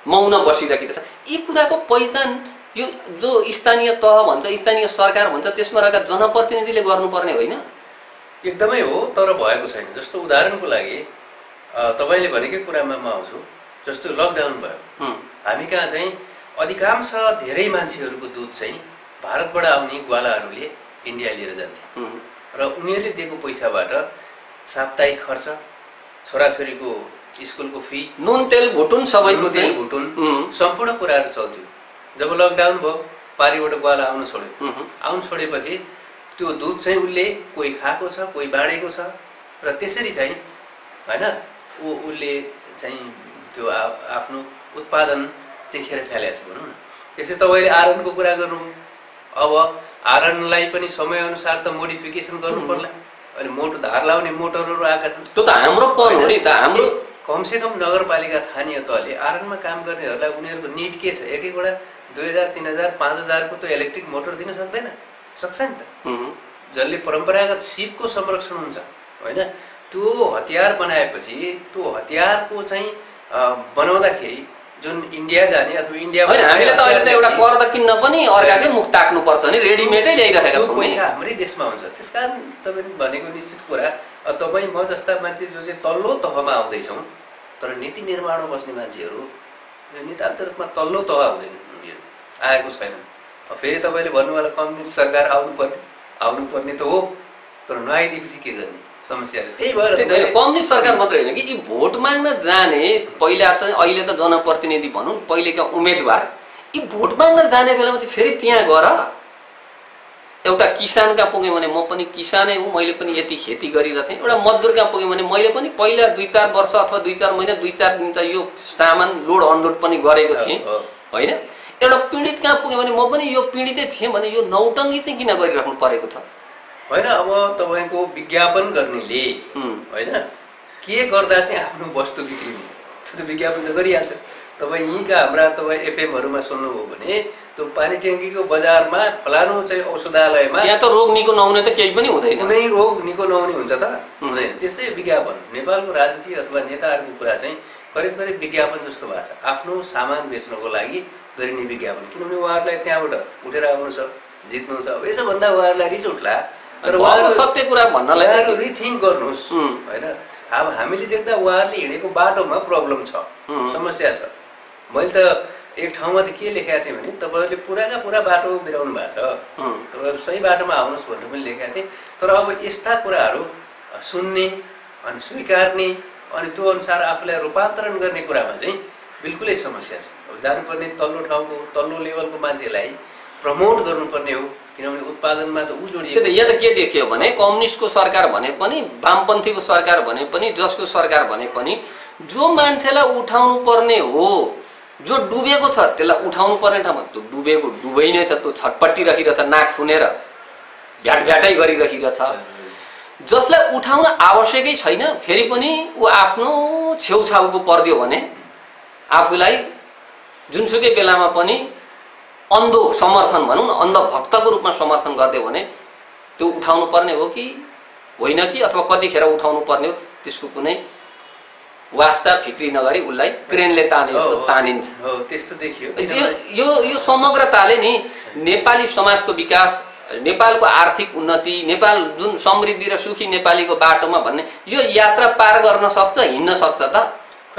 मौन बसिरहेको छ। यी कुराको पहिचान यो जो स्थानीय तह भन्छ, स्थानीय सरकार भन्छ, त्यसमा रहेका जनप्रतिनिधिले गर्नुपर्ने होइन? एकदमै हो, तर भएको छैन। जस्तो उदाहरणको लागि तपाईँले भनेकै कुरामा म आउँछु। जस्तो लकडाउन भयो, हामी कहाँ चाहिँ अधिकांश धेरै मान्छेहरूको दुध चाहिँ भारतबाट आउने ग्वालाहरूले इन्डिया लिएर जान्थे र उनीहरूले दिएको पैसाबाट साप्ताहिक खर्च, छोराछोरीको स्कुलको फी, नुन तेल भुटुन, सबैको तेल भुटुन, सम्पूर्ण कुराहरू चल्थ्यो। जब लकडाउन भयो, पारीबाट ग्वाला आउन छोडेपछि त्यो दुध चाहिँ उसले कोही खाएको छ, कोही बाँडेको छ र त्यसरी चाहिँ, होइन, उसले चाहिँ त्यो आफ्नो उत्पादन चाहिँ खेर फालेको छ भनौँ न। त्यसै तपाईँले आरनको कुरा गर्नु, अब आरनलाई पनि समयअनुसार त मोडिफिकेसन गर्नु पर्ला। अनि मोटर धार लाउने मोटरहरू आएका छन्, त्यो त हाम्रो पहल हो नि त। हाम्रो कमसेकम नगरपालिका स्थानीय तहले आरनमा काम गर्नेहरूलाई उनीहरूको निड के छ? एक एकवटा 2000, 3000, 5000 को त्यो इलेक्ट्रिक मोटर दिन सक्दैन? सक्छ नि त। जसले परम्परागत सिपको संरक्षण हुन्छ, होइन? त्यो हतियार बनाएपछि त्यो हतियारको चाहिँ बनाउँदाखेरि जुन इन्डिया जाने अथवा इन्डियामा हामीले त अहिले त एउटा कर त किन्न पनि अर्काकै मुख ताक्नुपर्छ नि, रेडिमेडै ल्याइरहेका छौँ। पैसा हाम्रै देशमा हुन्छ। त्यसकारण तपाईँ भनेको निश्चित कुरा, तपाईँ म जस्ता मान्छे जो चाहिँ तल्लो तहमा आउँदैछौँ, तर नीति निर्माणमा बस्ने मान्छेहरू नितान्त रूपमा तल्लो तह आउँदैन, उनीहरू आएको छैन। फेरि तपाईँले भन्नुभयो कम्युनिस्ट सरकार आउनुपर्ने त हो, तर नआइदिएपछि के गर्ने? समस्या त्यही भएर कम्युनिस्ट सरकार मात्रै होइन कि यी भोट माग्न जाने पहिला त अहिले त जनप्रतिनिधि भनौँ, पहिलेका उम्मेदवार यी भोट माग्न जाने बेलामा चाहिँ फेरि त्यहाँ गएर एउटा किसान कहाँ पुगेँ भने म पनि किसानै हुँ, मैले पनि यति खेती गरिरहेथेँ। एउटा मजदुर कहाँ पुगेँ भने मैले पनि पहिला 2-4 वर्ष अथवा 2-4 महिना 2-4 दिन त यो सामान लोड अनलोड पनि गरेको थिएँ होइन। एउटा पीडित कहाँ पुगेँ भने म पनि यो पीडितै थिएँ भने यो नौटङ्गी चाहिँ किन गरिराख्नु परेको छ होइन। अब तपाईँको विज्ञापन गर्नेले होइन के गर्दा चाहिँ आफ्नो वस्तु बिक्री हुन्छ त्यो त विज्ञापन त गरिहाल्छ। तपाईँ यहीँका हाम्रा तपाईँ एफएमहरूमा सुन्नुभयो भने त्यो पानी ट्याङ्कीको बजारमा फलानु चाहिँ औषधालयमा यहाँ त रोग निको नहुने त केही पनि हुँदैन, कुनै रोग निको नहुने हुन्छ त हुँदैन। त्यस्तै विज्ञापन नेपालको राजनीति अथवा नेताहरूको कुरा चाहिँ करिब करिब विज्ञापन जस्तो भएको छ, आफ्नो सामान बेच्नको लागि गरिने विज्ञापन। किनभने उहाँहरूलाई त्यहाँबाट उठेर आउनु छ, जित्नु छ। अब यसो भन्दा उहाँहरूलाई रिस उठ्ला, तर उहाँहरू सत्य कुरा भन्नलाई रिथिङ्क गर्नुहोस् होइन। अब हामीले देख्दा उहाँहरूले हिँडेको बाटोमा प्रब्लम छ, समस्या छ। मैले त एक ठाउँमा त के लेखेको थिएँ भने तपाईँहरूले पुराका पुरा बाटो बिराउनु भएको छ, तपाईँहरू सही बाटोमा आउनुहोस् भनेर पनि लेखेको थिएँ। तर अब यस्ता कुराहरू सुन्ने अनि स्वीकार्ने अनि त्यो अनुसार आफूलाई रूपान्तरण गर्ने कुरामा चाहिँ बिल्कुलै समस्या छ। अब जानुपर्ने तल्लो ठाउँको तल्लो लेभलको मान्छेलाई प्रमोट गर्नुपर्ने हो, किनभने उत्पादनमा त ऊ जोडिएको। यहाँ त के देखियो भने कम्युनिस्टको सरकार भने पनि वामपन्थीको सरकार भने पनि जसको सरकार भने पनि जो मान्छेलाई उठाउनु पर्ने हो, जो डुबेको छ त्यसलाई उठाउनु पर्ने ठाउँमा त्यो डुबेको डुबै नै छ, त्यो छटपट्टि रखिरहेछ, नाक थुनेर भ्याटभ्याटै गरिरहिरहेछ। जसलाई उठाउन आवश्यकै छैन फेरि पनि ऊ आफ्नो छेउछाउको परिदियो भने आफूलाई जुनसुकै बेलामा पनि अन्धो समर्थन भनौँ न, अन्धभक्तको रूपमा समर्थन गरिदियो भने त्यो उठाउनु पर्ने हो कि होइन कि अथवा कतिखेर उठाउनु पर्ने हो त्यसको कुनै वास्ता फिक्री नगरी उसलाई क्रेनले ताने जस्तो तानिन्छ। त्यस्तो देखियो। यो समग्रताले नि नेपाली समाजको विकास, नेपालको आर्थिक उन्नति, नेपाल जुन समृद्धि र सुखी नेपालीको बाटोमा भन्ने यो यात्रा पार गर्न सक्छ, हिँड्न सक्छ त?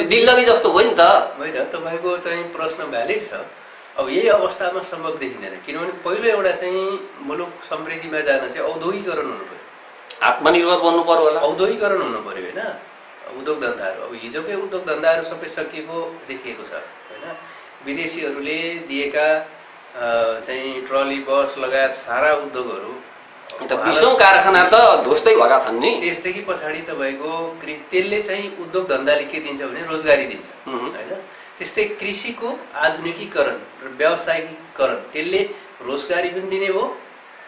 दिल्लगी जस्तो भयो नि त। होइन, तपाईँको चाहिँ प्रश्न भ्यालिड छ। अब यही अवस्थामा सम्भव देखिँदैन, किनभने पहिलो एउटा चाहिँ मुलुक समृद्धिमा जान चाहिँ औद्योगिकरण हुनु पर्यो, आत्मनिर्भर बन्नु पर्यो होला, औद्योगिकरण हुनु पर्यो होइन। उद्योग धन्दाहरू अब हिजोकै उद्योग धन्दाहरू सबै सकिएको देखिएको छ होइन। विदेशीहरूले दिएका चाहिँ ट्रली बस लगायत सारा उद्योगहरू बीसौं कारखाना त ध्वस्तै भएका छन् नि। त्यसदेखि पछाडि तपाईँको त्यसले चाहिँ उद्योग धन्दाले के दिन्छ भने रोजगारी दिन्छ होइन। त्यस्तै कृषिको आधुनिकीकरण र व्यावसायिकीकरण त्यसले रोजगारी पनि दिने हो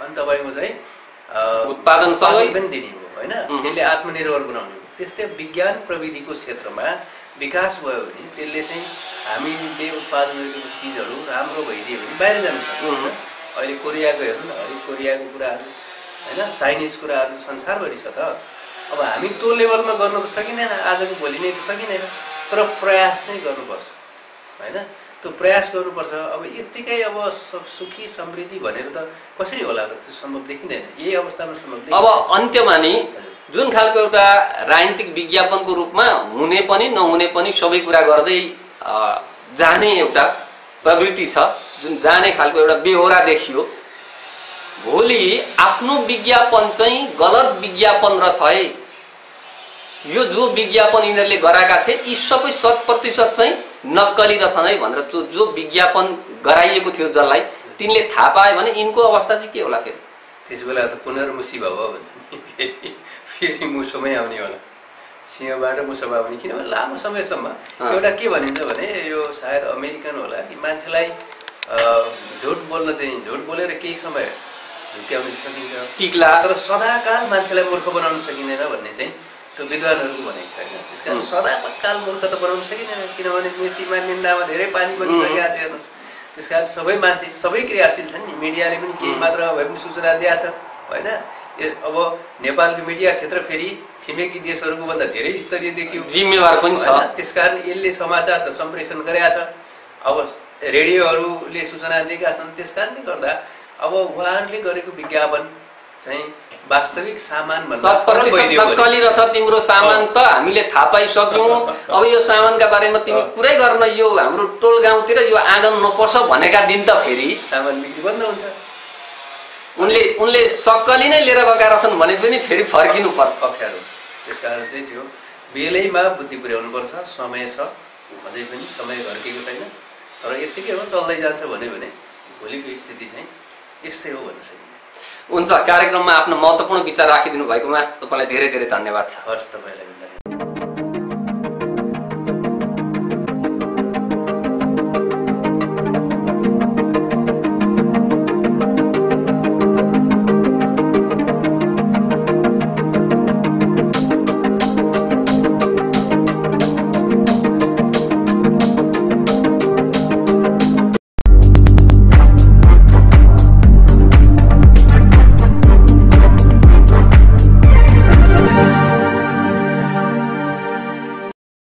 अनि तपाईँको चाहिँ उत्पादन पनि दिने हो होइन। त्यसले आत्मनिर्भर बनाउने हो। त्यस्तै विज्ञान प्रविधिको क्षेत्रमा विकास भयो भने त्यसले चाहिँ हामीले उत्पादन गरेको चिजहरू राम्रो भइदियो भने बाहिर जान सक्छ। अहिले कोरियाको हेर्नु न, अहिले कोरियाको कुराहरू होइन, चाइनिज कुराहरू संसारभरि छ त। अब हामी त्यो लेभलमा गर्न त सकिँदैन, आजको भोलि नै त सकिँदैन, तर प्रयास चाहिँ गर्नुपर्छ होइन। त्यो प्रयास गर्नुपर्छ। अब यत्तिकै अब सुखी समृद्धि भनेर त कसरी होला त, त्यो सम्भव देखिँदैन। यही अवस्थामा सम्भव देखिँदैन। अब अन्त्यमा नि जुन खालको एउटा राजनीतिक विज्ञापनको रूपमा हुने पनि नहुने पनि सबै कुरा गर्दै जाने एउटा प्रवृत्ति छ, जुन जाने खालको एउटा बेहोरा देखियो। भोलि आफ्नो विज्ञापन चाहिँ गलत विज्ञापन रहेछ है, यो जो विज्ञापन यिनीहरूले गराएका थिए यी सबै 100% चाहिँ नक्कली रहेछन् है भनेर जो विज्ञापन गराइएको थियो जसलाई तिनले थाहा पाए भने यिनको अवस्था चाहिँ के होला? फेरि त्यस बेला त पुनर्मुसी भव भन्छ नि, फेरि मुसोमै आउने होला, सिंहबाट मुसोमा आउने। किनभने लामो समयसम्म एउटा के भनिन्छ भने यो सायद अमेरिकन होला कि मान्छेलाई झुट बोल्न चाहिँ झुट बोलेर केही समय झुक्याउन सकिन्छ टिक्ला, तर सदाकाल मान्छेलाई मूर्ख बनाउन सकिँदैन भन्ने चाहिँ त्यो विद्वानहरूको भनाइ छ होइन। त्यस कारण सदाकाल मूर्ख त बनाउन सकिँदैन, किनभने मेसीमा निन्दामा धेरै पानी परिसकेको छ हेर्नुहोस्। त्यस कारण सबै मान्छे सबै क्रियाशील छन् नि, मिडियाले पनि केही मात्रामा भए पनि सूचना दिएको छ होइन। अब नेपालको मिडिया क्षेत्र फेरि छिमेकी देशहरूको भन्दा धेरै स्तरीय देखियो, जिम्मेवार पनि छ। त्यस कारण यसले समाचार त सम्प्रेषण गरेका छ, अब रेडियोहरूले सूचना दिएका छन्। त्यस कारणले गर्दा अब उहाँहरूले गरेको विज्ञापन चाहिँ वास्तविक सामान भन्दा फरक भइदियो। नक्कली रहेछ तिम्रो सामान त हामीले थाहा पाइसक्यौँ, अब यो सामानका बारेमा तिमी कुरै गर्न यो हाम्रो टोल गाउँतिर यो आँगन नपर्छ भनेका दिन त फेरि सामान बिक्री बन्द हुन्छ। उनले सक्कली नै लिएर गएका रहेछन् भने पनि फेरि फर्किनु पर्छ, अप्ठ्यारो। त्यस कारण चाहिँ त्यो बेलैमा बुद्धि पुर्याउनुपर्छ। समय छ, अझै पनि समय घर्केको छैन। र यत्तिकै हो चल्दै जान्छ भन्यो भने भोलिको स्थिति चाहिँ यसै हो भन्न सकिन्छ। हुन्छ, कार्यक्रममा आफ्नो महत्त्वपूर्ण विचार राखिदिनु भएकोमा तपाईँलाई धेरै धेरै धन्यवाद छ। हस्, तपाईँलाई